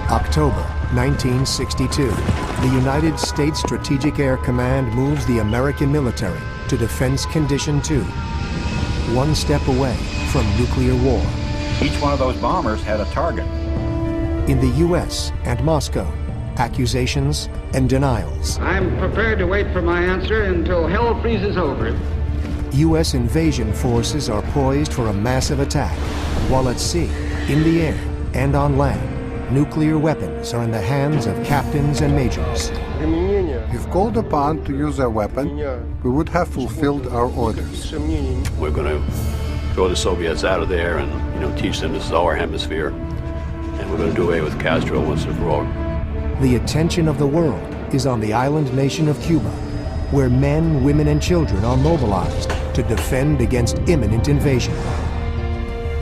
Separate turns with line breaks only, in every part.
October 1962. The United States Strategic Air Command moves the American military to Defense Condition 2, one step away from nuclear war.
Each one of those bombers had a target.
In the U.S. and Moscow, accusations and denials.
I'm prepared to wait for my answer until hell freezes over.
U.S. invasion forces are poised for a massive attack, while at sea, in the air, and on land, nuclear weapons are in the hands of captains and majors.
If called upon to use our weapon, we would have fulfilled our orders.
We're going to throw the Soviets out of there and, teach them this is our hemisphere. And we're going to do away with Castro once and for all.
The attention of the world is on the island nation of Cuba, where men, women, and children are mobilized to defend against imminent invasion.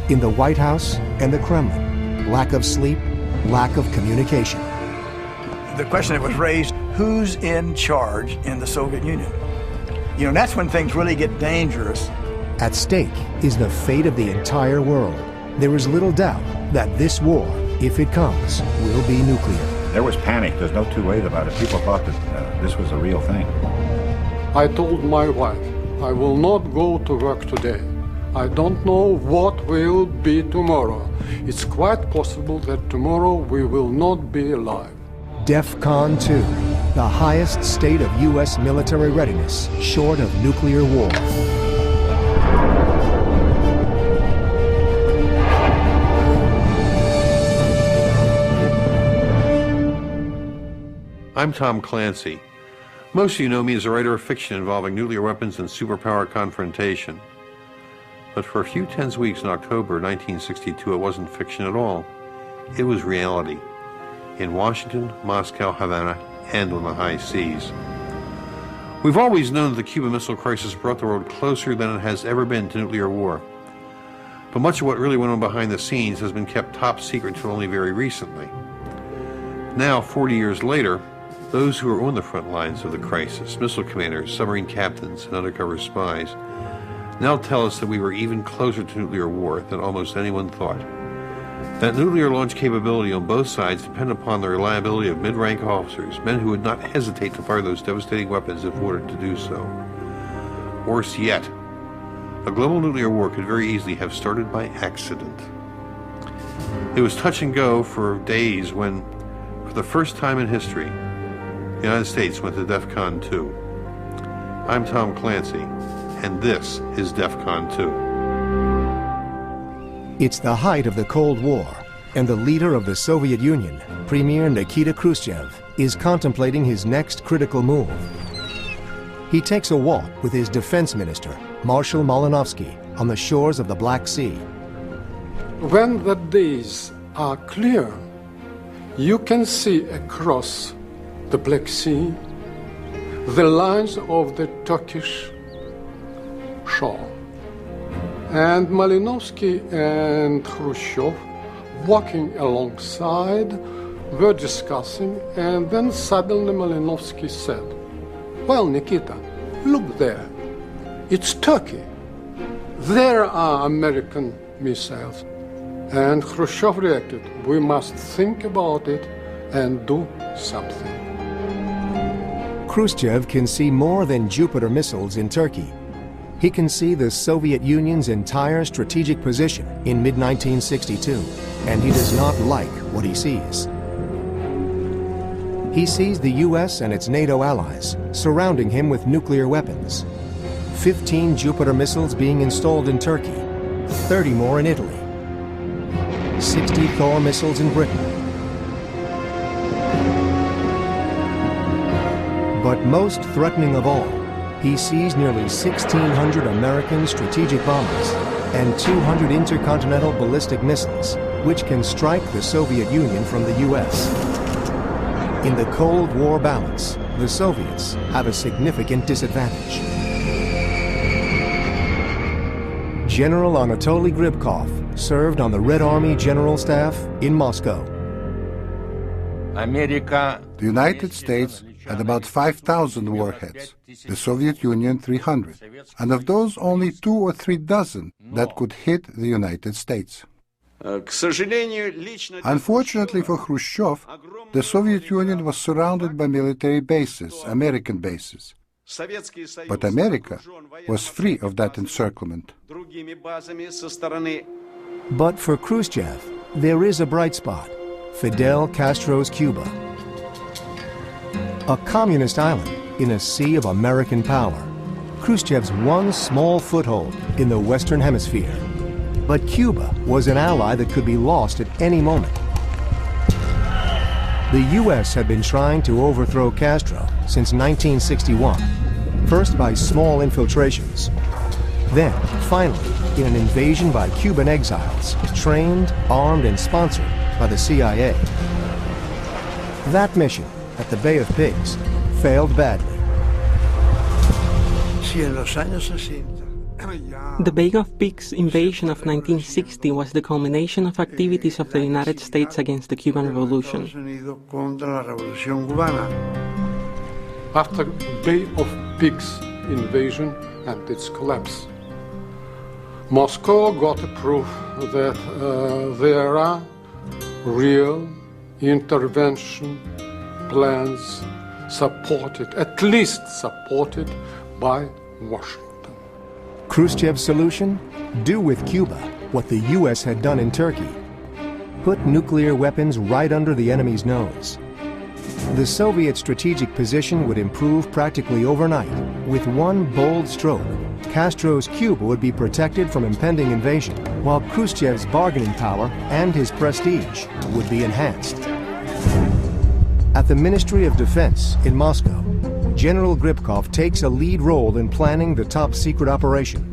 In the White House and the Kremlin, lack of sleep, lack of communication.
The question that was raised, who's in charge in the Soviet Union? That's when things really get dangerous.
At stake is the fate of the entire world. There is little doubt that this war, if it comes, will be nuclear.
There was panic. There's no two ways about it. People thought that this was a real thing.
I told my wife, I will not go to work today. I don't know what will be tomorrow. It's quite possible that tomorrow we will not be alive.
Defcon 2, the highest state of U.S. military readiness, short of nuclear war.
I'm Tom Clancy. Most of you know me as a writer of fiction involving nuclear weapons and superpower confrontation. But for a few tense weeks in October 1962, it wasn't fiction at all. It was reality. In Washington, Moscow, Havana, and on the high seas. We've always known that the Cuban Missile Crisis brought the world closer than it has ever been to nuclear war. But much of what really went on behind the scenes has been kept top secret until only very recently. Now, 40 years later, those who are on the front lines of the crisis, missile commanders, submarine captains, and undercover spies, now tell us that we were even closer to nuclear war than almost anyone thought. That nuclear launch capability on both sides depended upon the reliability of mid-rank officers, men who would not hesitate to fire those devastating weapons if ordered to do so. Worse yet, a global nuclear war could very easily have started by accident. It was touch and go for days when, for the first time in history, the United States went to Defcon 2. I'm Tom Clancy, and this is Defcon 2.
It's the height of the Cold War, and the leader of the Soviet Union, Premier Nikita Khrushchev, is contemplating his next critical move. He takes a walk with his defense minister, Marshal Malinovsky, on the shores of the Black Sea.
When the days are clear, you can see across the Black Sea the lines of the Turkish shore. And Malinovsky and Khrushchev, walking alongside, were discussing, and then suddenly Malinovsky said, "Well, Nikita, look there. It's Turkey. There are American missiles." And Khrushchev reacted, "We must think about it and do something."
Khrushchev can see more than Jupiter missiles in Turkey. He can see the Soviet Union's entire strategic position in mid-1962, and he does not like what he sees. He sees the U.S. and its NATO allies surrounding him with nuclear weapons. 15 Jupiter missiles being installed in Turkey, 30 more in Italy, 60 Thor missiles in Britain. But most threatening of all, he sees nearly 1,600 American strategic bombers and 200 intercontinental ballistic missiles, which can strike the Soviet Union from the U.S. In the Cold War balance, the Soviets have a significant disadvantage. General Anatoly Gribkov served on the Red Army General Staff in Moscow.
The United States had about 5,000 warheads, the Soviet Union 300, and of those only 2 or 3 dozen that could hit the United States. Unfortunately for Khrushchev, the Soviet Union was surrounded by military bases, American bases. But America was free of that encirclement.
But for Khrushchev, there is a bright spot: Fidel Castro's Cuba. A communist island in a sea of American power, Khrushchev's one small foothold in the Western Hemisphere. But Cuba was an ally that could be lost at any moment. The U.S. had been trying to overthrow Castro since 1961, first by small infiltrations, then, finally, in an invasion by Cuban exiles, trained, armed, and sponsored by the CIA. That mission, at the Bay of Pigs, failed badly.
The Bay of Pigs invasion of 1960 was the culmination of activities of the United States against the Cuban Revolution.
After Bay of Pigs invasion and its collapse, Moscow got a proof that there are real intervention plans supported, at least supported, by Washington.
Khrushchev's solution? Do with Cuba what the U.S. had done in Turkey. Put nuclear weapons right under the enemy's nose. The Soviet strategic position would improve practically overnight. With one bold stroke, Castro's Cuba would be protected from impending invasion, while Khrushchev's bargaining power and his prestige would be enhanced. At the Ministry of Defense in Moscow, General Gribkov takes a lead role in planning the top-secret operation.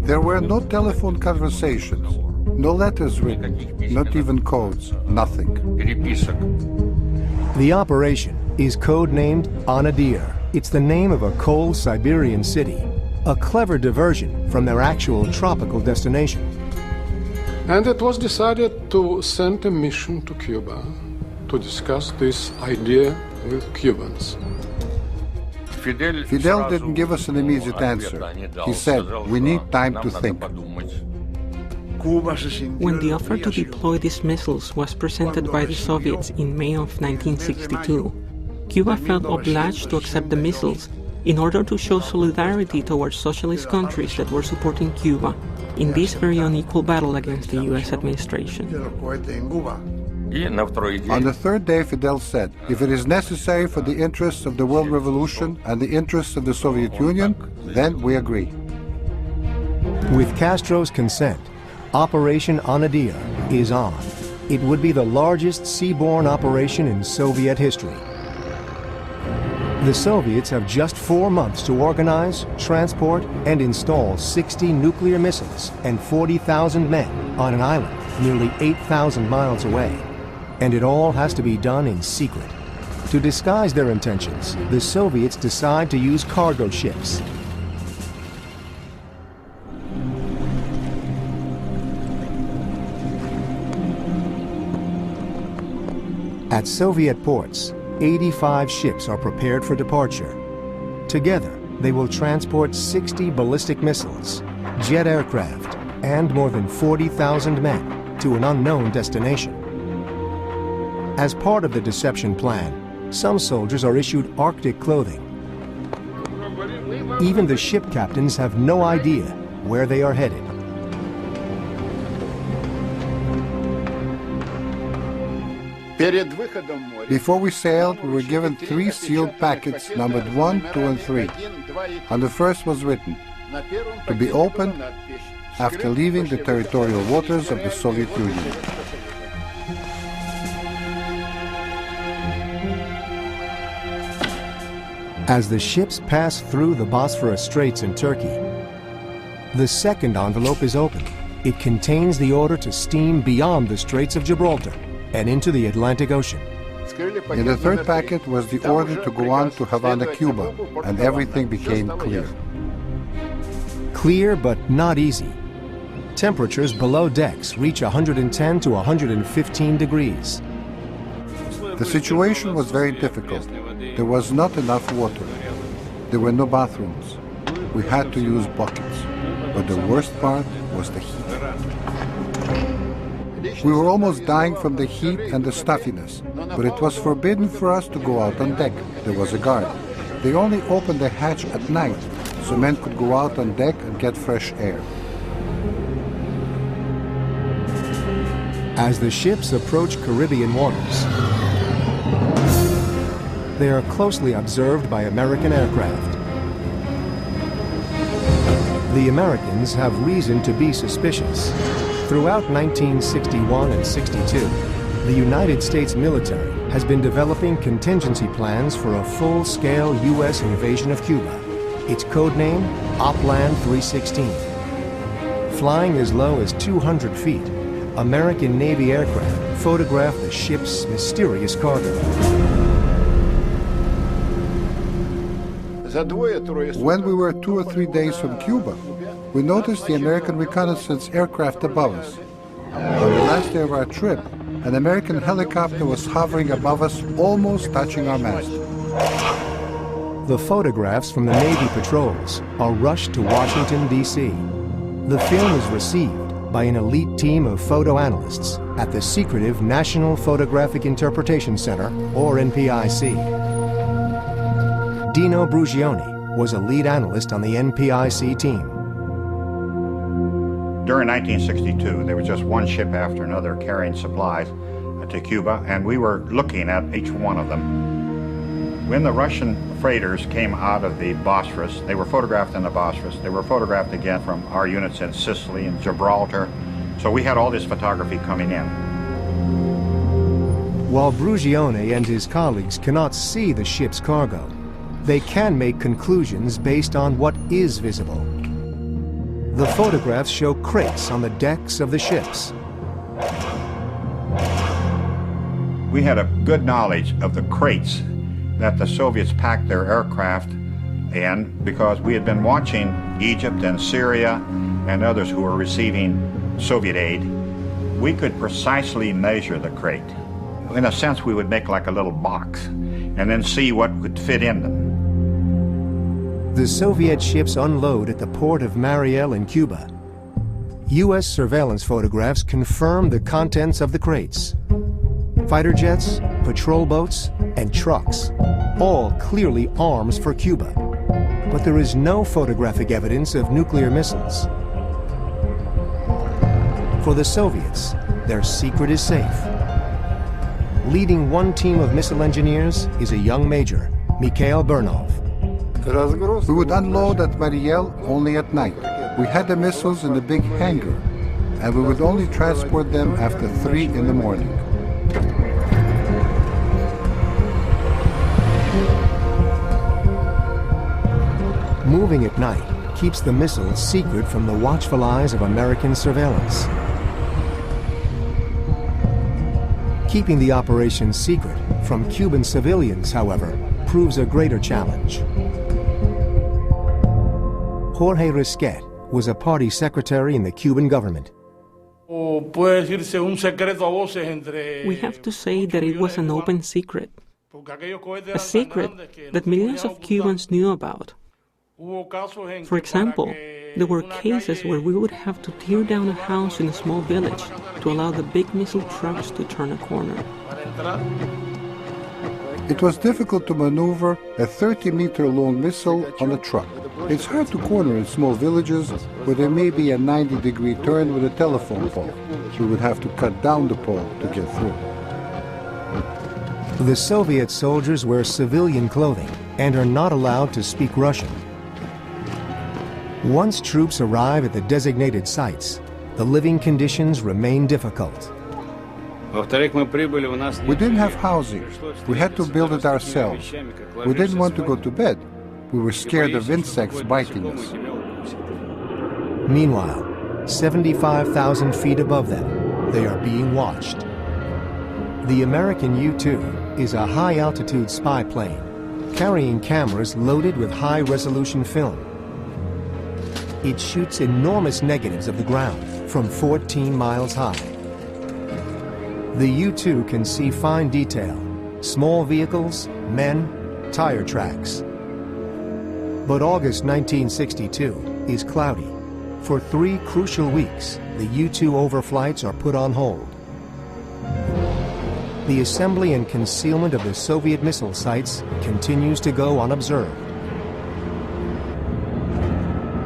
There were no telephone conversations, no letters written, not even codes, nothing.
The operation is codenamed Anadyr. It's the name of a cold Siberian city, a clever diversion from their actual tropical destination.
And it was decided to send a mission to Cuba to discuss this idea with Cubans.
Fidel didn't give us an immediate answer. He said, we need time to think.
When the offer to deploy these missiles was presented by the Soviets in May of 1962, Cuba felt obliged to accept the missiles in order to show solidarity towards socialist countries that were supporting Cuba in this very unequal battle against the U.S. administration.
On the third day, Fidel said, if it is necessary for the interests of the world revolution and the interests of the Soviet Union, then we agree.
With Castro's consent, Operation Anadyr is on. It would be the largest seaborne operation in Soviet history. The Soviets have just 4 months to organize, transport, and install 60 nuclear missiles and 40,000 men on an island nearly 8,000 miles away. And it all has to be done in secret. To disguise their intentions, the Soviets decide to use cargo ships. At Soviet ports, 85 ships are prepared for departure. Together, they will transport 60 ballistic missiles, jet aircraft, and more than 40,000 men to an unknown destination. As part of the deception plan, some soldiers are issued Arctic clothing. Even the ship captains have no idea where they are headed.
Before we sailed, we were given 3 sealed packets numbered 1, 2, and 3. On the first was written, to be opened after leaving the territorial waters of the Soviet Union.
As the ships pass through the Bosphorus Straits in Turkey, the second envelope is opened. It contains the order to steam beyond the Straits of Gibraltar and into the Atlantic Ocean.
In the third packet was the order to go on to Havana, Cuba, and everything became clear.
Clear, but not easy. Temperatures below decks reach 110 to 115 degrees.
The situation was very difficult. There was not enough water. There were no bathrooms. We had to use buckets. But the worst part was the heat. We were almost dying from the heat and the stuffiness, but it was forbidden for us to go out on deck. There was a guard. They only opened the hatch at night, so men could go out on deck and get fresh air.
As the ships approach Caribbean waters, they are closely observed by American aircraft. The Americans have reason to be suspicious. Throughout 1961 and 62, the United States military has been developing contingency plans for a full-scale U.S. invasion of Cuba. Its codename, Opland 316. Flying as low as 200 feet, American Navy aircraft photographed the ship's mysterious cargo.
When we were 2 or 3 days from Cuba, we noticed the American reconnaissance aircraft above us. On the last day of our trip, an American helicopter was hovering above us, almost touching our mast.
The photographs from the Navy patrols are rushed to Washington, D.C. The film is received by an elite team of photo analysts at the secretive National Photographic Interpretation Center, or NPIC. Dino Brugioni was a lead analyst on the NPIC team.
During 1962, there was just one ship after another carrying supplies to Cuba, and we were looking at each one of them. When the Russian freighters came out of the Bosphorus, they were photographed in the Bosphorus. They were photographed again from our units in Sicily and Gibraltar. So we had all this photography coming in.
While Brugioni and his colleagues cannot see the ship's cargo, they can make conclusions based on what is visible. The photographs show crates on the decks of the ships.
We had a good knowledge of the crates that the Soviets packed their aircraft in because we had been watching Egypt and Syria and others who were receiving Soviet aid. We could precisely measure the crate. In a sense, we would make like a little box and then see what would fit in them.
The Soviet ships unload at the port of Mariel in Cuba. U.S. surveillance photographs confirm the contents of the crates. Fighter jets, patrol boats, and trucks, all clearly arms for Cuba. But there is no photographic evidence of nuclear missiles. For the Soviets, their secret is safe. Leading one team of missile engineers is a young major, Mikhail Bernov.
We would unload at Mariel only at night. We had the missiles in a big hangar, and we would only transport them after 3 in the morning.
Moving at night keeps the missiles secret from the watchful eyes of American surveillance. Keeping the operation secret from Cuban civilians, however, proves a greater challenge. Jorge Risquet was a party secretary in the Cuban government.
We have to say that it was an open secret. A secret that millions of Cubans knew about. For example, there were cases where we would have to tear down a house in a small village to allow the big missile trucks to turn a corner.
It was difficult to maneuver a 30-meter-long missile on a truck. It's hard to corner in small villages where there may be a 90-degree turn with a telephone pole. We would have to cut down the pole to get through.
The Soviet soldiers wear civilian clothing and are not allowed to speak Russian. Once troops arrive at the designated sites, the living conditions remain difficult.
We didn't have housing. We had to build it ourselves. We didn't want to go to bed. We were scared of insects biting us.
Meanwhile, 75,000 feet above them, they are being watched. The American U-2 is a high-altitude spy plane, carrying cameras loaded with high-resolution film. It shoots enormous negatives of the ground from 14 miles high. The U-2 can see fine detail, small vehicles, men, tire tracks. But August 1962 is cloudy. For 3 crucial weeks, the U-2 overflights are put on hold. the assembly and concealment of the Soviet missile sites continues to go unobserved.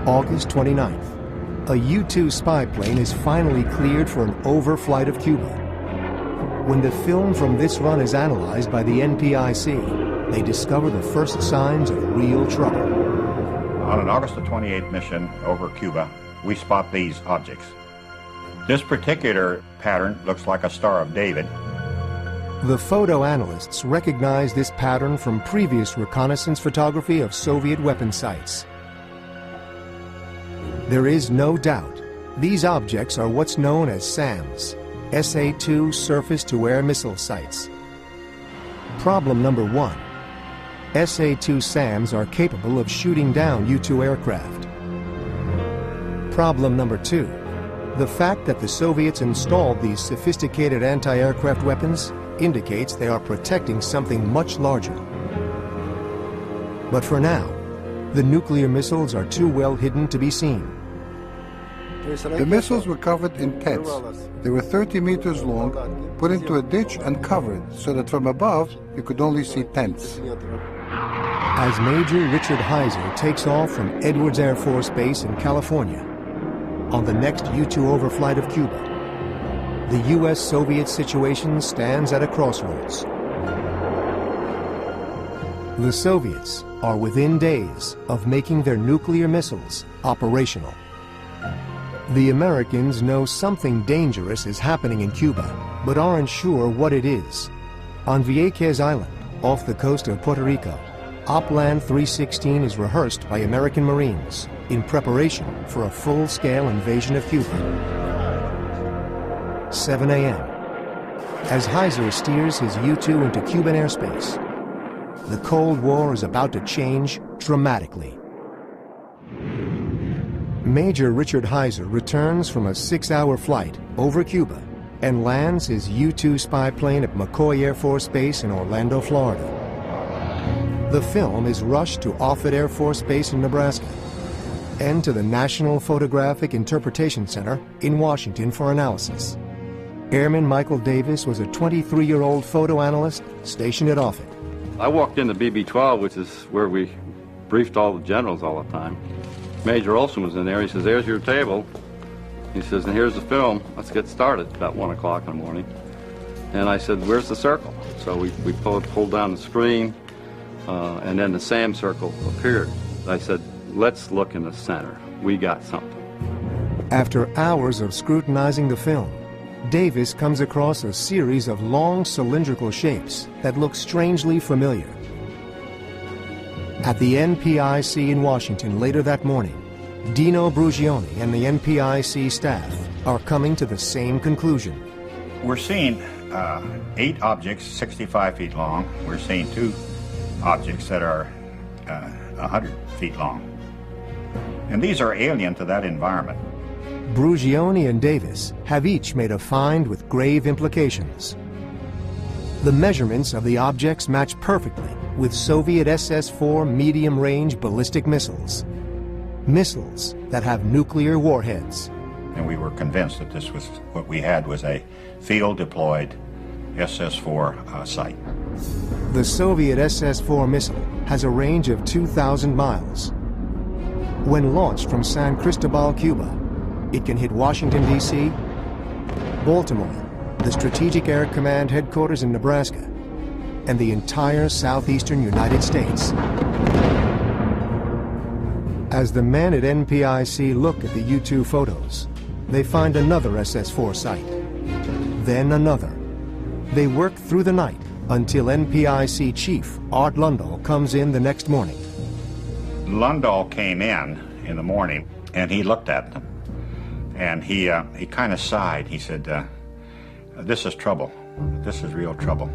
August 29th, a U-2 spy plane is finally cleared for an overflight of Cuba. When the film from this run is analyzed by the NPIC, they discover the first signs of real trouble.
On an August the 28th mission over Cuba, we spot these objects. This particular pattern looks like a Star of David.
The photo analysts recognize this pattern from previous reconnaissance photography of Soviet weapon sites. There is no doubt these objects are what's known as SAMs, SA-2 surface-to-air missile sites. Problem number one, SA-2 SAMs are capable of shooting down U-2 aircraft. Problem number two, the fact that the Soviets installed these sophisticated anti-aircraft weapons indicates they are protecting something much larger. But for now, the nuclear missiles are too well hidden to be seen.
The missiles were covered in tents. They were 30 meters long, put into a ditch and covered so that from above you could only see tents.
As Major Richard Heiser takes off from Edwards Air Force Base in California on the next U-2 overflight of Cuba, the U.S.-Soviet situation stands at a crossroads. The Soviets are within days of making their nuclear missiles operational. The Americans know something dangerous is happening in Cuba, but aren't sure what it is. On Vieques Island, off the coast of Puerto Rico, Opland 316 is rehearsed by American Marines in preparation for a full-scale invasion of Cuba. 7 a.m. As Heiser steers his U-2 into Cuban airspace, the Cold War is about to change dramatically. Major Richard Heiser returns from a 6-hour flight over Cuba and lands his U-2 spy plane at McCoy Air Force Base in Orlando, Florida. The film is rushed to Offutt Air Force Base in Nebraska and to the National Photographic Interpretation Center in Washington for analysis. Airman Michael Davis was a 23-year-old photo analyst stationed at Offutt.
I walked into BB-12, which is where we briefed all the generals all the time. Major Olson was in there. He says, "There's your table." He says, "And here's the film. Let's get started." About 1 o'clock in the morning. And I said, "Where's the circle?" So we pulled down the screen, and then the SAM circle appeared. I said, "Let's look in the center. We got something."
After hours of scrutinizing the film, Davis comes across a series of long cylindrical shapes that look strangely familiar. At the NPIC in Washington later that morning, Dino Brugioni and the NPIC staff are coming to the same conclusion.
We're seeing 8 objects 65 feet long. We're seeing 2 objects that are 100 feet long. And these are alien to that environment.
Brugioni and Davis have each made a find with grave implications. The measurements of the objects match perfectly with Soviet SS-4 medium-range ballistic missiles. Missiles that have nuclear warheads.
And we were convinced that this was what we had was a field-deployed SS-4 site.
The Soviet SS-4 missile has a range of 2,000 miles. When launched from San Cristobal, Cuba, it can hit Washington, D.C., Baltimore, the Strategic Air Command headquarters in Nebraska, and the entire southeastern United States. As the men at NPIC look at the U-2 photos, they find another SS-4 site, then another. They work through the night until NPIC Chief Art Lundahl comes in the next morning.
Lundahl came in the morning, and he looked at them. And he kind of sighed. He said, "This is trouble. This is real trouble."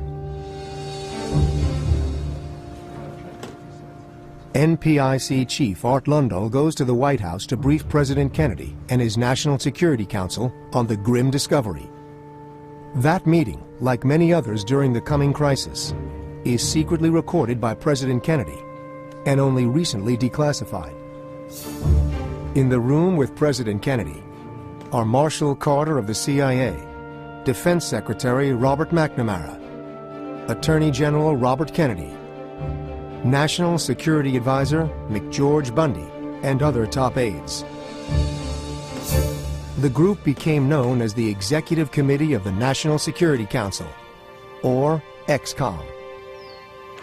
NPIC Chief Art Lundahl goes to the White House to brief President Kennedy and his National Security Council on the grim discovery. That meeting, like many others during the coming crisis, is secretly recorded by President Kennedy and only recently declassified. In the room with President Kennedy are Marshall Carter of the CIA, Defense Secretary Robert McNamara, Attorney General Robert Kennedy, National Security Advisor McGeorge Bundy, and other top aides. The group became known as the Executive Committee of the National Security Council, or EXCOM.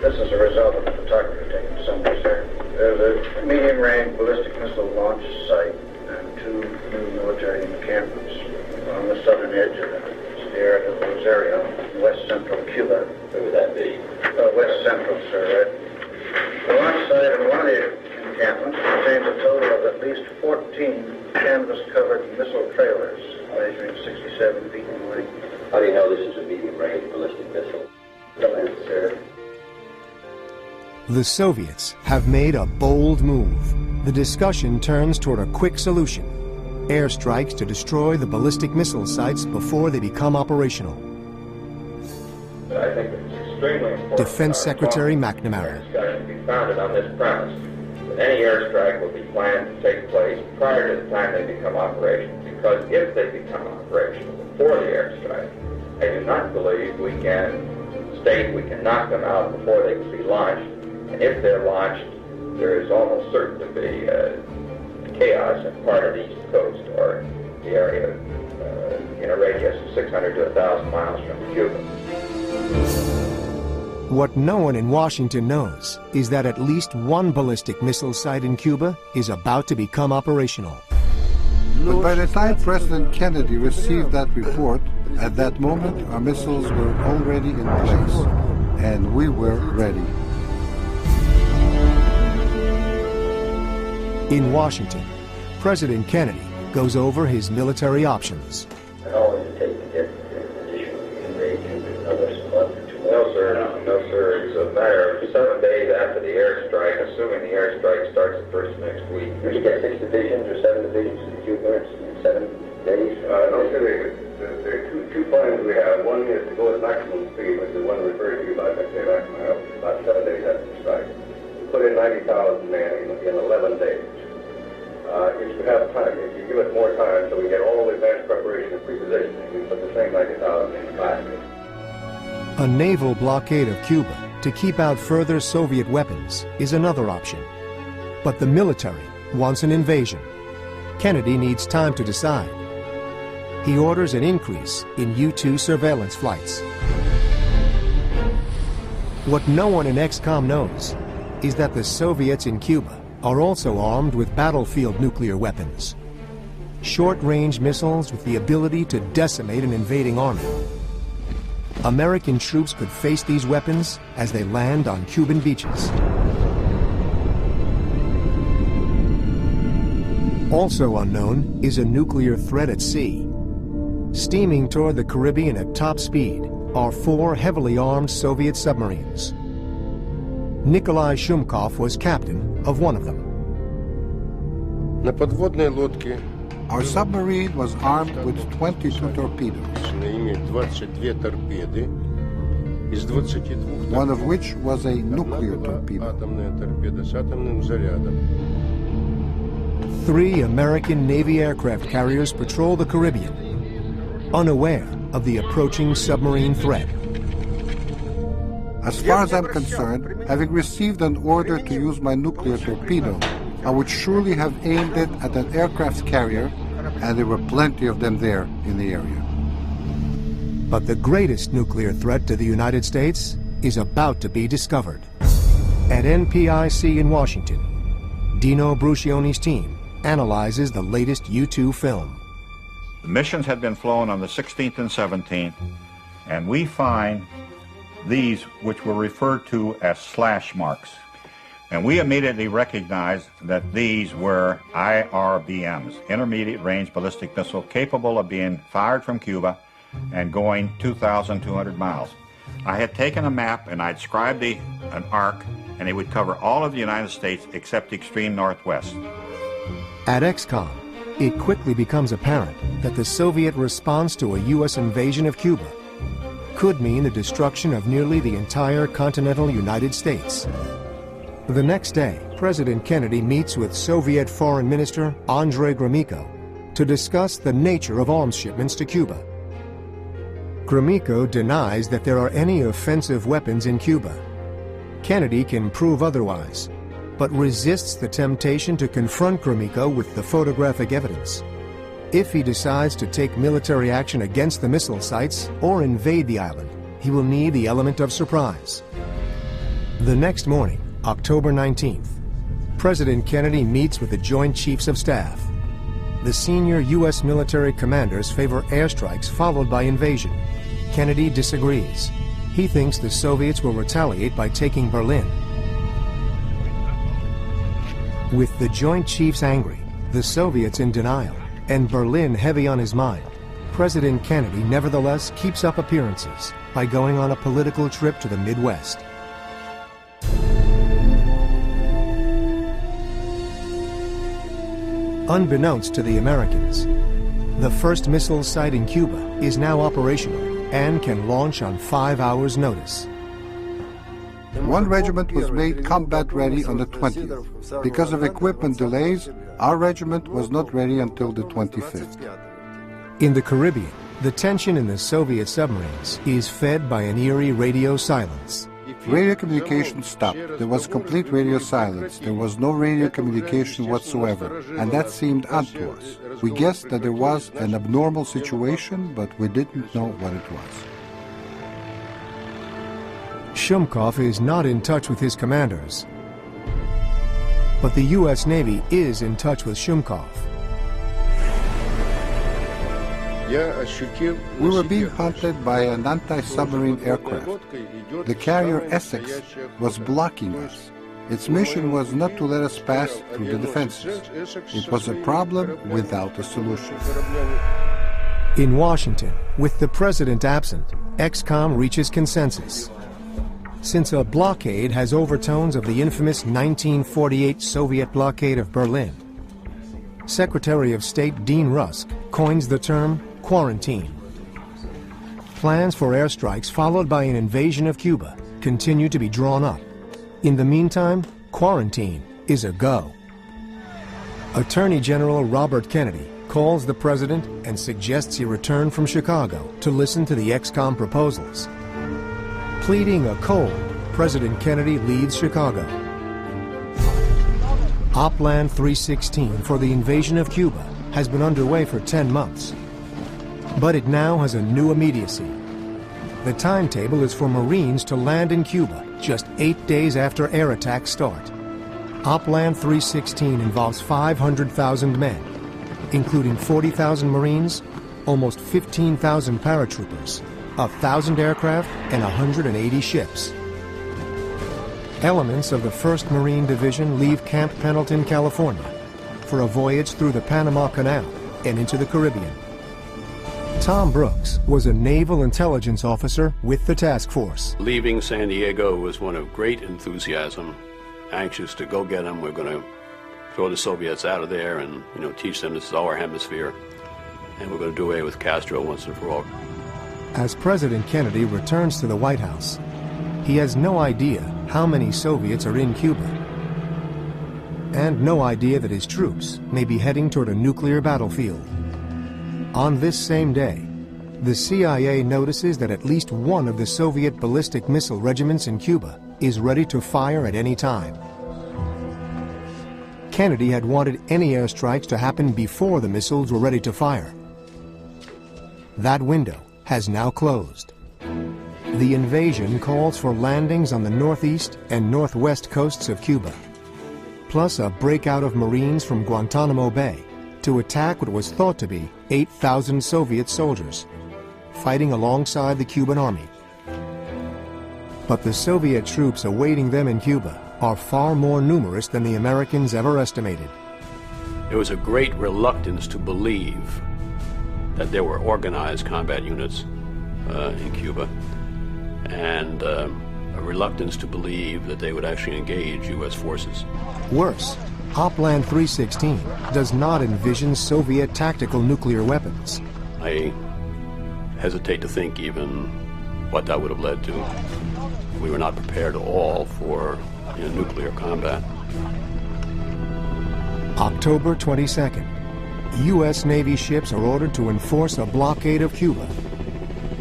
This is a result of the photography taken Sunday, sir. There's a medium-range ballistic missile launch site and two new military encampments on the southern edge of the Sierra de Rosario, west central Cuba. Where would that be? West central, sir. The launch site of one of the encampments contains a total of at least 14 canvas-covered missile trailers measuring 67 feet in length.
How do you know this is a medium-range ballistic missile?
Sir.
The Soviets have made a bold move. The discussion turns toward a quick solution: airstrikes to destroy the ballistic missile sites before they become operational.
I think it's extremely important.
Defense Secretary McNamara.
Discussion be founded on this premise that any airstrike will be planned to take place prior to the time they become operational. Because if they become operational before the airstrike, I do not believe we can state we can knock them out before they can be launched. And if they're launched, there is almost certain to be chaos in part of the East Coast or the area in a radius of 600 to 1,000 miles from Cuba.
What no one in Washington knows is that at least one ballistic missile site in Cuba is about to become operational.
But by the time President Kennedy received that report, at that moment our missiles were already in place, and we were ready.
In Washington, President Kennedy goes over his military options.
How long does it take to get additional invasion and others a month or 2 months? No, sir. It's a matter of 7 days after the airstrike, assuming the airstrike starts the first next week. You get 6 divisions or 7 divisions to Cuba in 7 days?
No, sir. There are two plans we have. One is to go at maximum speed, which is the one referred to by about 7 days after the strike. We put in 90,000 men in 11 days. If you have time, if you give it more time so we get all the advanced preparation and pre-positioning, we put the same 90,000 in 5 days.
A naval blockade of Cuba to keep out further Soviet weapons is another option. But the military wants an invasion. Kennedy needs time to decide. He orders an increase in U-2 surveillance flights. What no one in EXCOM knows is that the Soviets in Cuba are also armed with battlefield nuclear weapons. Short-range missiles with the ability to decimate an invading army. American troops could face these weapons as they land on Cuban beaches. Also unknown is a nuclear threat at sea. Steaming toward the Caribbean at top speed are 4 heavily armed Soviet submarines. Nikolai Shumkov was captain of one of them.
Our submarine was armed with 22 torpedoes, one of which was a nuclear torpedo.
3 American Navy aircraft carriers patrol the Caribbean, unaware of the approaching submarine threat.
As far as I'm concerned, having received an order to use my nuclear torpedo, I would surely have aimed it at an aircraft carrier, and there were plenty of them there in the area.
But the greatest nuclear threat to the United States is about to be discovered. At NPIC in Washington, Dino Brucioni's team analyzes the latest U-2 film.
The missions had been flown on the 16th and 17th, and we find these which were referred to as slash marks. And we immediately recognized that these were IRBMs, intermediate range ballistic missile, capable of being fired from Cuba and going 2,200 miles. I had taken a map and I'd scribed an arc, and it would cover all of the United States except the extreme northwest.
At EXCOM, it quickly becomes apparent that the Soviet response to a U.S. invasion of Cuba could mean the destruction of nearly the entire continental United States. The next day, President Kennedy meets with Soviet Foreign Minister Andrei Gromyko to discuss the nature of arms shipments to Cuba. Gromyko denies that there are any offensive weapons in Cuba. Kennedy can prove otherwise, but resists the temptation to confront Gromyko with the photographic evidence. If he decides to take military action against the missile sites or invade the island, he will need the element of surprise. The next morning, October 19th, President Kennedy meets with the Joint Chiefs of Staff. The senior U.S. military commanders favor airstrikes followed by invasion. Kennedy disagrees. He thinks the Soviets will retaliate by taking Berlin. With the Joint Chiefs angry, the Soviets in denial, and Berlin heavy on his mind, President Kennedy nevertheless keeps up appearances by going on a political trip to the Midwest. Unbeknownst to the Americans, the first missile site in Cuba is now operational and can launch on 5 hours' notice.
One regiment was made combat ready on the 20th. Because of equipment delays, our regiment was not ready until the 25th.
In the Caribbean, the tension in the Soviet submarines is fed by an eerie radio silence.
Radio communication stopped. There was complete radio silence. There was no radio communication whatsoever, and that seemed odd to us. We guessed that there was an abnormal situation, but we didn't know what it was.
Shumkov is not in touch with his commanders, but the U.S. Navy is in touch with Shumkov.
We were being hunted by an anti-submarine aircraft. The carrier Essex was blocking us. Its mission was not to let us pass through the defenses. It was a problem without a solution.
In Washington, with the president absent, ExComm reaches consensus. Since a blockade has overtones of the infamous 1948 Soviet blockade of Berlin, Secretary of State Dean Rusk coins the term quarantine. Plans for airstrikes followed by an invasion of Cuba continue to be drawn up. In the meantime, quarantine is a go. Attorney General Robert Kennedy calls the president and suggests he return from Chicago to listen to the ExComm proposals. Pleading a cold, President Kennedy leaves Chicago. Oplan 316 for the invasion of Cuba has been underway for 10 months. But it now has a new immediacy. The timetable is for Marines to land in Cuba just 8 days after air attacks start. Oplan 316 involves 500,000 men, including 40,000 Marines, almost 15,000 paratroopers, 1,000 aircraft, and 180 ships. Elements of the 1st Marine Division leave Camp Pendleton, California, for a voyage through the Panama Canal and into the Caribbean. Tom Brooks was a naval intelligence officer with the task force.
Leaving San Diego was one of great enthusiasm, anxious to go get them. We're going to throw the Soviets out of there and, teach them this is our hemisphere, and we're going to do away with Castro once and for all.
As President Kennedy returns to the White House, he has no idea how many Soviets are in Cuba, and no idea that his troops may be heading toward a nuclear battlefield. On this same day, the CIA notices that at least one of the Soviet ballistic missile regiments in Cuba is ready to fire at any time. Kennedy had wanted any airstrikes to happen before the missiles were ready to fire. That window has now closed. The invasion calls for landings on the northeast and northwest coasts of Cuba, plus a breakout of Marines from Guantanamo Bay to attack what was thought to be 8,000 Soviet soldiers, fighting alongside the Cuban army. But the Soviet troops awaiting them in Cuba are far more numerous than the Americans ever estimated.
There was a great reluctance to believe that there were organized combat units in Cuba, and a reluctance to believe that they would actually engage U.S. forces.
Worse, Oplan 316 does not envision Soviet tactical nuclear weapons.
I hesitate to think even what that would have led to. We were not prepared at all for nuclear combat.
October 22nd, U.S. Navy ships are ordered to enforce a blockade of Cuba.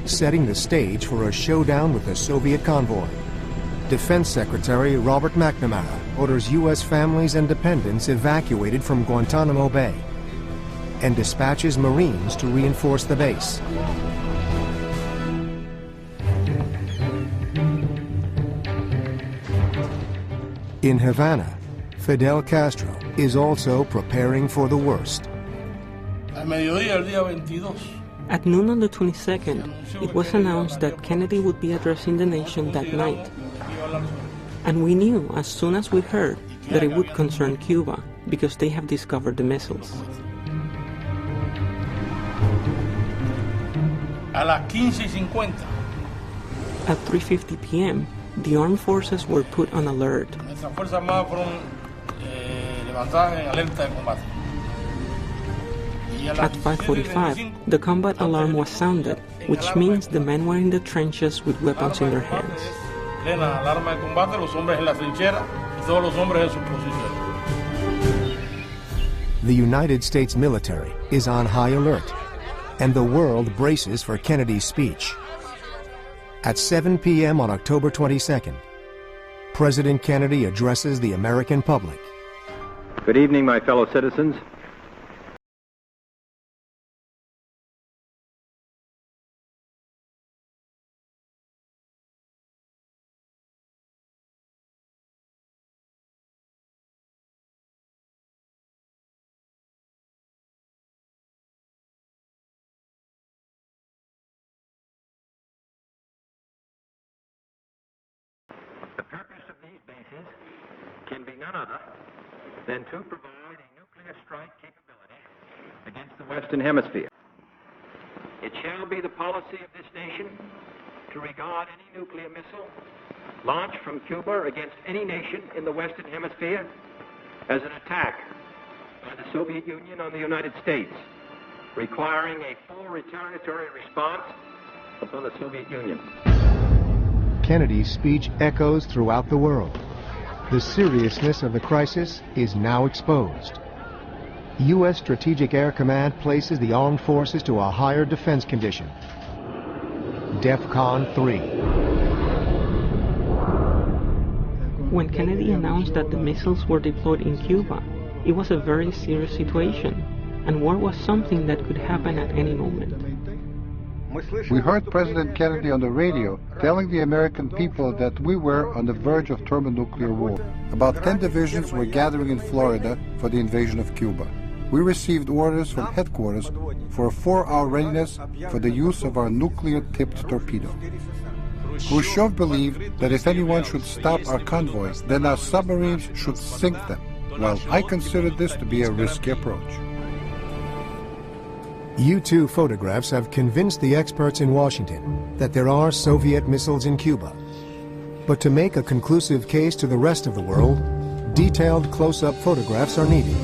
setting the stage for a showdown with the Soviet convoy. Defense Secretary Robert McNamara orders U.S. families and dependents evacuated from Guantanamo Bay and dispatches Marines to reinforce the base. In Havana, Fidel Castro is also preparing for the worst.
At noon on the 22nd, it was announced that Kennedy would be addressing the nation that night. And we knew as soon as we heard that it would concern Cuba because they have discovered the missiles. At 3:50 p.m., the armed forces were put on alert. At 5:45, the combat alarm was sounded, which means the men were in the trenches with weapons in their hands.
The United States military is on high alert, and the world braces for Kennedy's speech. At 7 p.m. on October 22nd, President Kennedy addresses the American public.
Good evening, my fellow citizens. The purpose of these bases can be none other than to provide a nuclear strike capability against the Western Hemisphere. It shall be the policy of this nation to regard any nuclear missile launched from Cuba against any nation in the Western Hemisphere as an attack by the Soviet Union on the United States, requiring a full retaliatory response upon the Soviet Union.
Kennedy's speech echoes throughout the world. The seriousness of the crisis is now exposed. U.S. Strategic Air Command places the armed forces to a higher defense condition. Defcon 3.
When Kennedy announced that the missiles were deployed in Cuba, it was a very serious situation, and war was something that could happen at any moment.
We heard President Kennedy on the radio telling the American people that we were on the verge of thermonuclear war. About 10 divisions were gathering in Florida for the invasion of Cuba. We received orders from headquarters for a 4-hour readiness for the use of our nuclear-tipped torpedo. Khrushchev believed that if anyone should stop our convoys, then our submarines should sink them, while I considered this to be a risky approach.
U-2 photographs have convinced the experts in Washington that there are Soviet missiles in Cuba. But to make a conclusive case to the rest of the world, detailed close-up photographs are needed.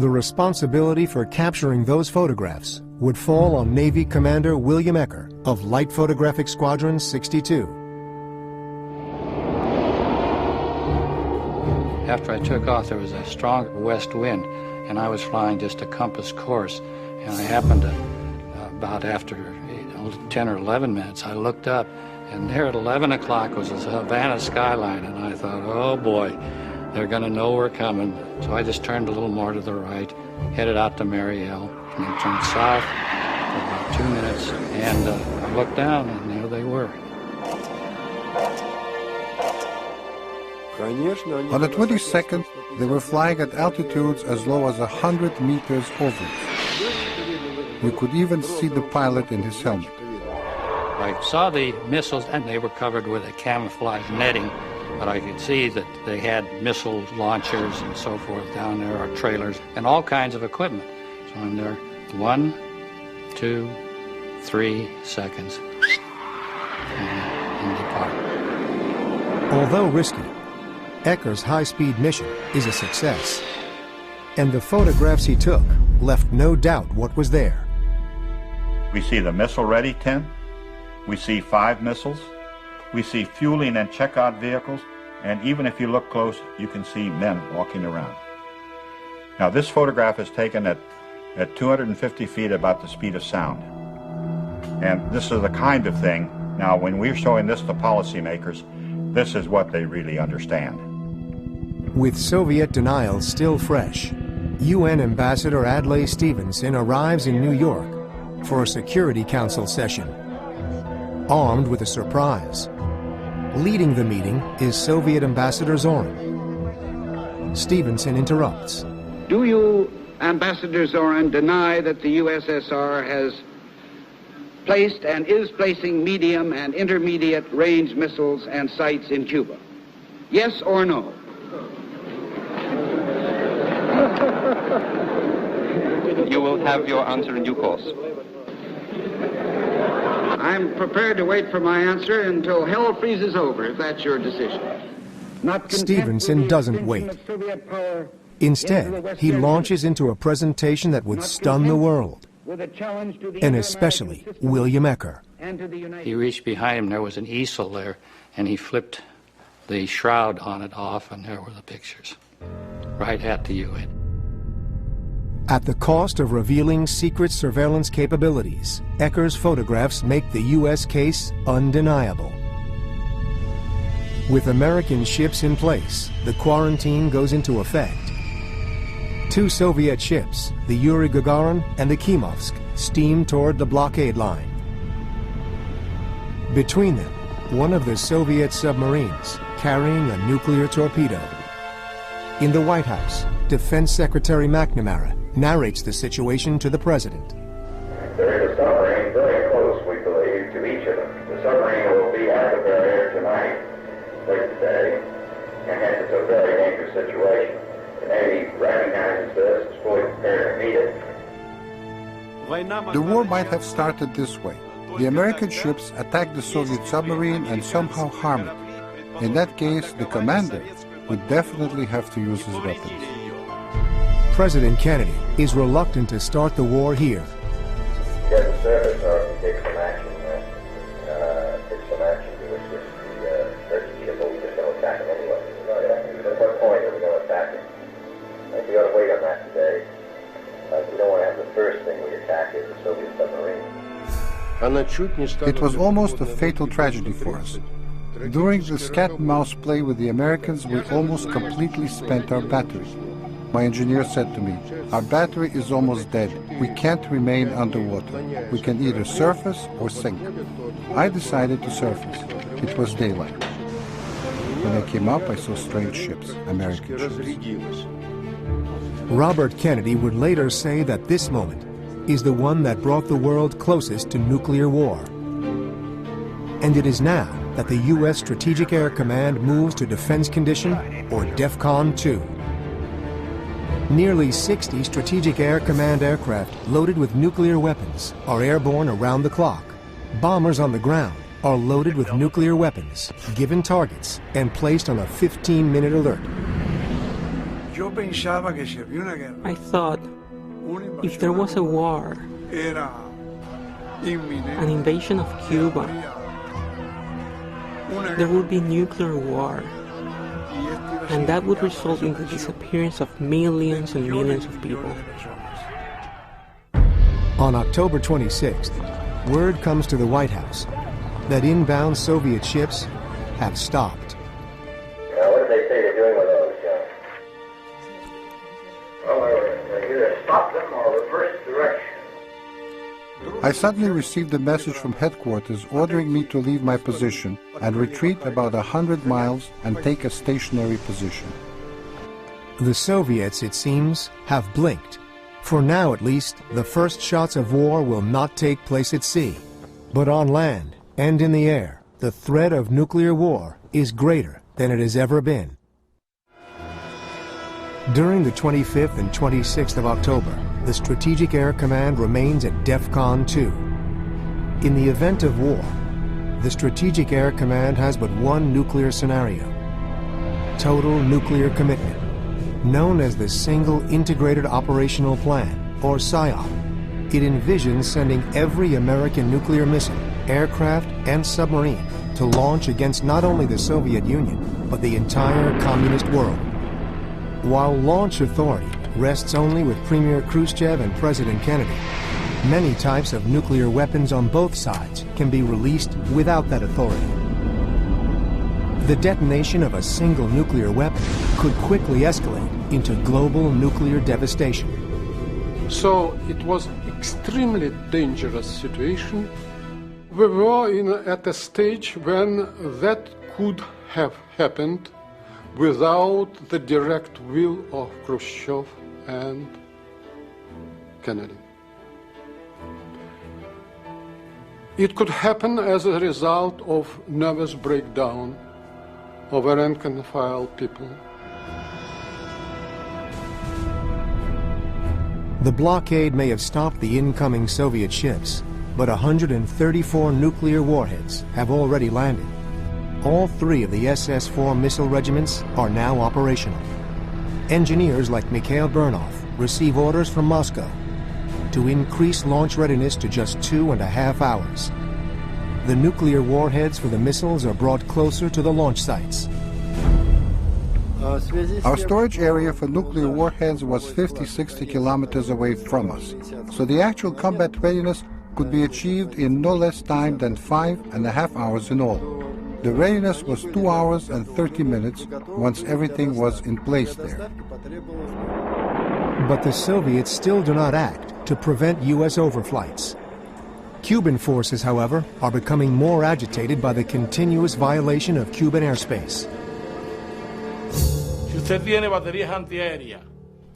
The responsibility for capturing those photographs would fall on Navy Commander William Ecker of Light Photographic Squadron 62.
After I took off, there was a strong west wind, and I was flying just a compass course, and I happened to, about after 10 or 11 minutes, I looked up, and there at 11 o'clock was the Havana skyline, and I thought, oh boy, they're going to know we're coming. So I just turned a little more to the right, headed out to Mariel, and then turned south for about 2 minutes, and I looked down, and there they were.
On the 22nd, they were flying at altitudes as low as 100 meters over us. We could even see the pilot in his helmet.
I saw the missiles, and they were covered with a camouflage netting, but I could see that they had missile launchers and so forth down there, or trailers, and all kinds of equipment. So I'm there, 1, 2, 3 seconds, and depart.
Although risky, Ecker's high-speed mission is a success, and the photographs he took left no doubt what was there.
We see the missile-ready 10. We see 5 missiles. We see fueling and checkout vehicles, and even if you look close, you can see men walking around. Now, this photograph is taken at 250 feet, about the speed of sound. And this is the kind of thing, now when we're showing this to policymakers, this is what they really understand.
With Soviet denial still fresh, UN Ambassador Adlai Stevenson arrives in New York for a Security Council session, armed with a surprise. Leading the meeting is Soviet Ambassador Zorin. Stevenson interrupts.
Do you, Ambassador Zorin, deny that the USSR has placed and is placing medium and intermediate range missiles and sites in Cuba? Yes or no?
You will have your answer in due course.
I'm prepared to wait for my answer until hell freezes over, if that's your decision.
Stevenson doesn't wait. Instead, he launches into a presentation that would stun the world, and especially William Ecker.
He reached behind him, there was an easel there, and he flipped the shroud on it off, and there were the pictures, right at the UN.
At the cost of revealing secret surveillance capabilities, Ecker's photographs make the U.S. case undeniable. With American ships in place, the quarantine goes into effect. 2 Soviet ships, the Yuri Gagarin and the Kimovsk, steam toward the blockade line. Between them, one of the Soviet submarines carrying a nuclear torpedo. In the White House, Defense Secretary McNamara narrates the situation to the president.
There is a submarine very close, we believe, to each of them. The submarine will be at the barrier tonight, late today, and hence it's a very dangerous situation. The Navy recognizes this, is fully prepared to meet it.
The war might have started this way. The American ships attacked the Soviet submarine and somehow harm it. In that case, the commander would definitely have to use his weapons.
President Kennedy is reluctant to start the war here.
Get the surface or take some action to assist the Turkey, but we just don't attack them anyway. At what point are we going to attack them? I think we ought to wait on that today. We don't want to have the first thing we attack is the Soviet submarine.
It was almost a fatal tragedy for us. During this cat-and-mouse play with the Americans, we almost completely spent our battery. My engineer said to me, "Our battery is almost dead. We can't remain underwater. We can either surface or sink." I decided to surface. It was daylight. When I came up, I saw strange ships, American ships.
Robert Kennedy would later say that this moment is the one that brought the world closest to nuclear war. And it is now that the U.S. Strategic Air Command moves to defense condition, or Defcon 2. Nearly 60 Strategic Air Command aircraft loaded with nuclear weapons are airborne around the clock. Bombers on the ground are loaded with nuclear weapons, given targets, and placed on a 15-minute alert.
I thought, if there was a war, an invasion of Cuba, there would be nuclear war. And that would result in the disappearance of millions and millions of people.
On October 26th, word comes to the White House that inbound Soviet ships have stopped.
Now, what did they say they're doing with those? Well, they either stop them or reverse direction.
I suddenly received a message from headquarters ordering me to leave my position and retreat about 100 miles and take a stationary position.
The Soviets, it seems, have blinked. For now, at least, the first shots of war will not take place at sea. But on land and in the air, the threat of nuclear war is greater than it has ever been. During the 25th and 26th of October, the Strategic Air Command remains at Defcon 2. In the event of war, the Strategic Air Command has but one nuclear scenario: total nuclear commitment, known as the Single Integrated Operational Plan, or SIOP. It envisions sending every American nuclear missile, aircraft, and submarine to launch against not only the Soviet Union, but the entire communist world. While launch authority rests only with Premier Khrushchev and President Kennedy, Many types of nuclear weapons on both sides can be released without that authority. The detonation of a single nuclear weapon could quickly escalate into global nuclear devastation.
So it was an extremely dangerous situation. We were at a stage when that could have happened without the direct will of Khrushchev and Kennedy. It could happen as a result of nervous breakdown of rank and file people.
The blockade may have stopped the incoming Soviet ships, but 134 nuclear warheads have already landed. All 3 of the SS-4 missile regiments are now operational. Engineers like Mikhail Bernov receive orders from Moscow to increase launch readiness to just 2.5 hours. The nuclear warheads for the missiles are brought closer to the launch sites.
Our storage area for nuclear warheads was 50-60 kilometers away from us, so the actual combat readiness could be achieved in no less time than 5.5 hours in all. The readiness was 2 hours and 30 minutes once everything was in place there.
But the Soviets still do not act to prevent U.S. overflights. Cuban forces, however, are becoming more agitated by the continuous violation of Cuban airspace.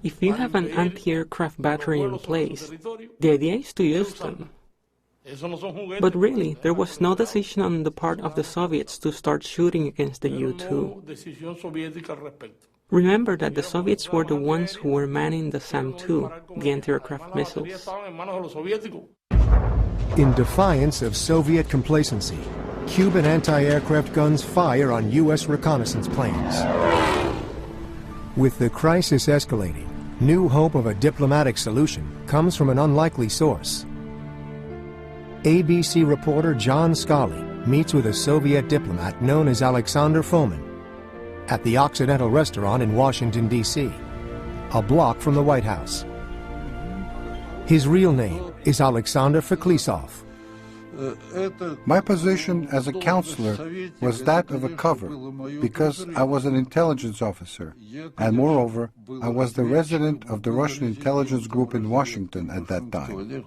If you have an anti-aircraft battery in place, the idea is to use them. But really, there was no decision on the part of the Soviets to start shooting against the U-2. Remember that the Soviets were the ones who were manning the SAM-2, the anti-aircraft missiles.
In defiance of Soviet complacency, Cuban anti-aircraft guns fire on U.S. reconnaissance planes. With the crisis escalating, new hope of a diplomatic solution comes from an unlikely source. ABC reporter John Scully meets with a Soviet diplomat known as Alexander Fomin at the Occidental Restaurant in Washington, D.C., a block from the White House. His real name is Alexander Feklisov.
My position as a counselor was that of a cover, because I was an intelligence officer, and moreover, I was the resident of the Russian intelligence group in Washington at that time.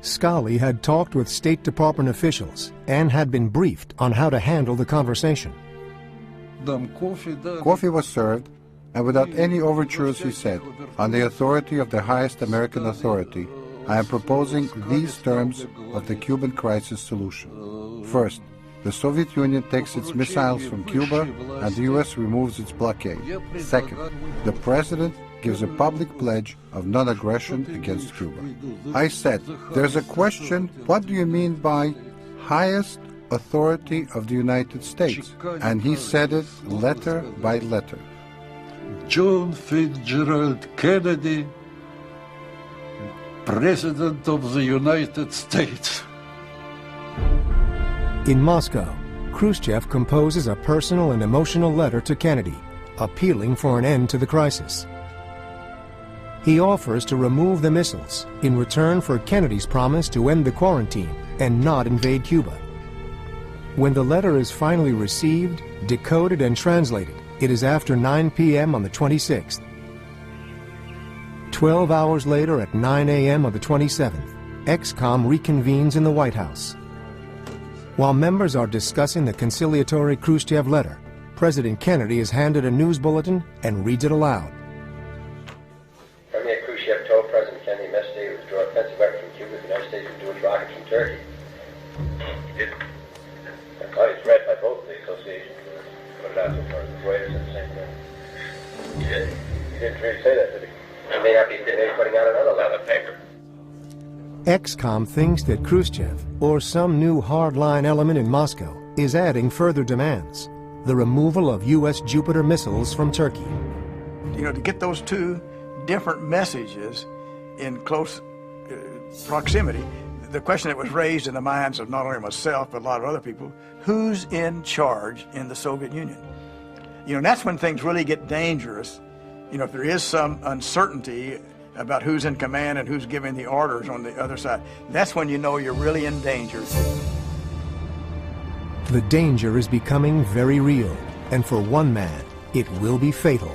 Scully had talked with State Department officials and had been briefed on how to handle the conversation.
Coffee was served, and without any overtures he said, on the authority of the highest American authority, I am proposing these terms of the Cuban crisis solution. First, the Soviet Union takes its missiles from Cuba and the U.S. removes its blockade. Second, the President gives a public pledge of non-aggression against Cuba. I said, there's a question, what do you mean by highest authority of the United States? And he said it letter by letter.
John Fitzgerald Kennedy, President of the United States.
In Moscow, Khrushchev composes a personal and emotional letter to Kennedy, appealing for an end to the crisis. He offers to remove the missiles in return for Kennedy's promise to end the quarantine and not invade Cuba. When the letter is finally received, decoded, and translated, it is after 9 p.m. on the 26th. 12 hours later at 9 a.m. on the 27th, ExComm reconvenes in the White House. While members are discussing the conciliatory Khrushchev letter, President Kennedy is handed a news bulletin and reads it aloud.
Premier Khrushchev told President Kennedy yesterday to withdraw offensive weapons from Cuba if the United States would do its rockets from Turkey. It's read by both the associations. Put it out so far. The Reuters said the same thing. He did? He didn't really say that, did he? He may not be putting out another leather paper.
ExComm thinks that Khrushchev, or some new hardline element in Moscow, is adding further demands. The removal of U.S. Jupiter missiles from Turkey.
You know, to get those two different messages in close proximity, the question that was raised in the minds of not only myself, but a lot of other people, who's in charge in the Soviet Union? You know, and that's when things really get dangerous. You know, if there is some uncertainty about who's in command and who's giving the orders on the other side. That's when you know you're really in danger.
The danger is becoming very real, and for one man, it will be fatal.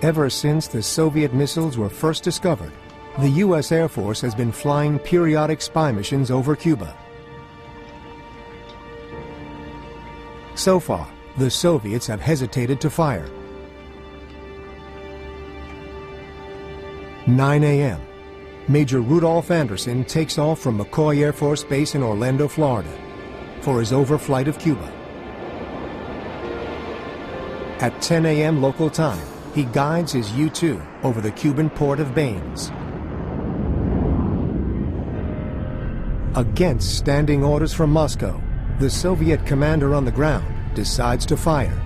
Ever since the Soviet missiles were first discovered, the U.S. Air Force has been flying periodic spy missions over Cuba. So far, the Soviets have hesitated to fire. 9 a.m. Major Rudolph Anderson takes off from McCoy Air Force Base in Orlando, Florida, for his overflight of Cuba. At 10 a.m. local time, he guides his U-2 over the Cuban port of Baines. Against standing orders from Moscow, the Soviet commander on the ground decides to fire.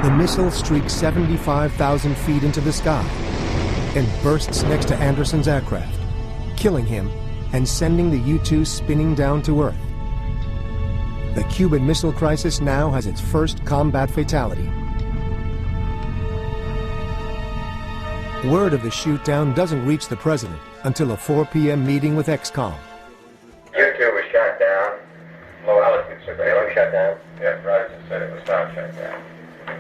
The missile streaks 75,000 feet into the sky and bursts next to Anderson's aircraft, killing him and sending the U-2 spinning down to Earth. The Cuban Missile Crisis now has its first combat fatality. Word of the shoot-down doesn't reach the president until a 4 p.m. meeting with ExCom.
U-2 was shot down. Low altitude surveillance shot down. Yeah, Roger said it was not shot down.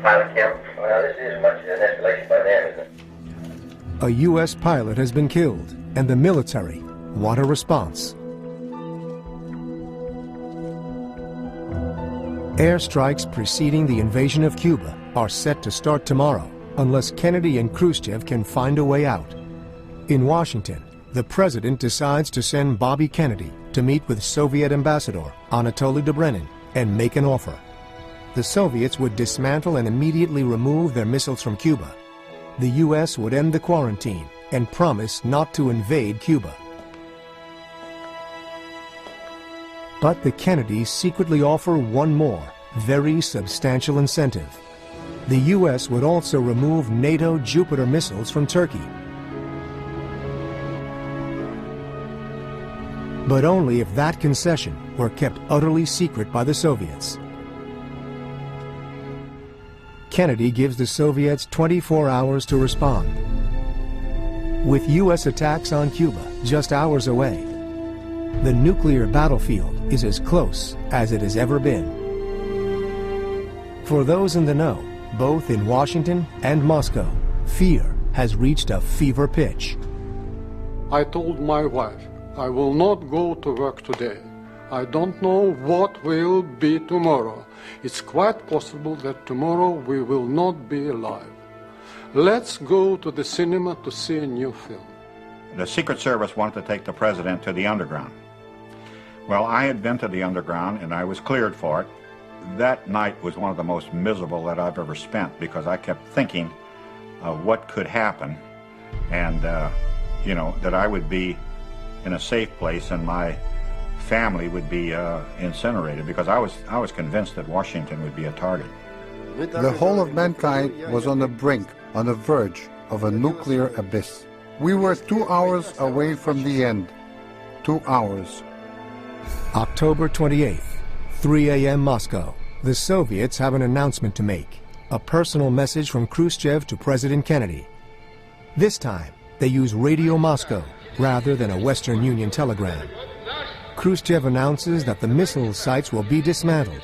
Pilot killed? Well, this is much an escalation by them, isn't it?
A U.S. pilot has been killed, and the military want a response. Airstrikes preceding the invasion of Cuba are set to start tomorrow, unless Kennedy and Khrushchev can find a way out. In Washington, the president decides to send Bobby Kennedy to meet with Soviet ambassador Anatoly Dobrynin and make an offer. The Soviets would dismantle and immediately remove their missiles from Cuba. The U.S. would end the quarantine and promise not to invade Cuba. But the Kennedys secretly offer one more, very substantial incentive. The U.S. would also remove NATO Jupiter missiles from Turkey. But only if that concession were kept utterly secret by the Soviets. Kennedy gives the Soviets 24 hours to respond. With U.S. attacks on Cuba just hours away, the nuclear battlefield is as close as it has ever been. For those in the know, both in Washington and Moscow, fear has reached a fever pitch.
I told my wife, I will not go to work today. I don't know what will be tomorrow. It's quite possible that tomorrow we will not be alive. Let's go to the cinema to see a new film.
The Secret Service wanted to take the president to the underground. Well, I had been to the underground and I was cleared for it. That night was one of the most miserable that I've ever spent because I kept thinking of what could happen and, you know, that I would be in a safe place and my family would be incinerated because I was convinced that Washington would be a target.
The whole of mankind was on the brink, on the verge of a nuclear abyss. We were 2 hours away from the end. 2 hours.
October 28th, 3 a.m. Moscow. The Soviets have an announcement to make. A personal message from Khrushchev to President Kennedy. This time, they use Radio Moscow rather than a Western Union telegram. Khrushchev announces that the missile sites will be dismantled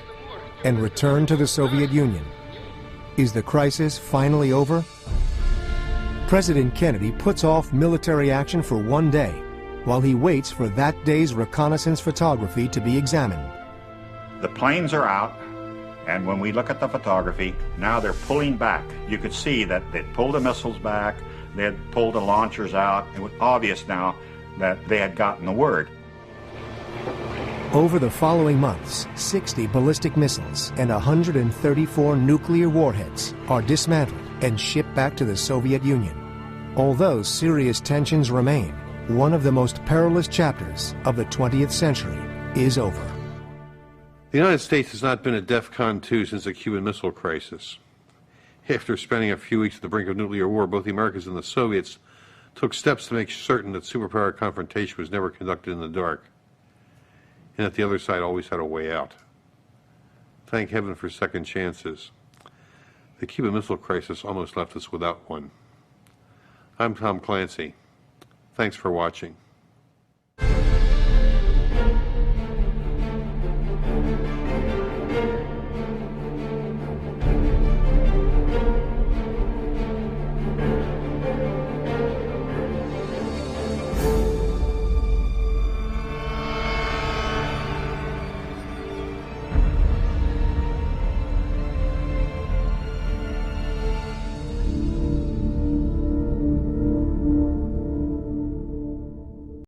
and returned to the Soviet Union. Is the crisis finally over? President Kennedy puts off military action for 1 day while he waits for that day's reconnaissance photography to be examined.
The planes are out, and when we look at the photography, now they're pulling back. You could see that they'd pulled the missiles back, they had pulled the launchers out. It was obvious now that they had gotten the word.
Over the following months, 60 ballistic missiles and 134 nuclear warheads are dismantled and shipped back to the Soviet Union. Although serious tensions remain, one of the most perilous chapters of the 20th century is over.
The United States has not been at Defcon 2 since the Cuban Missile Crisis. After spending a few weeks at the brink of nuclear war, both the Americans and the Soviets took steps to make certain that superpower confrontation was never conducted in the dark, and that the other side always had a way out. Thank heaven for second chances. The Cuban Missile Crisis almost left us without one. I'm Tom Clancy. Thanks for watching.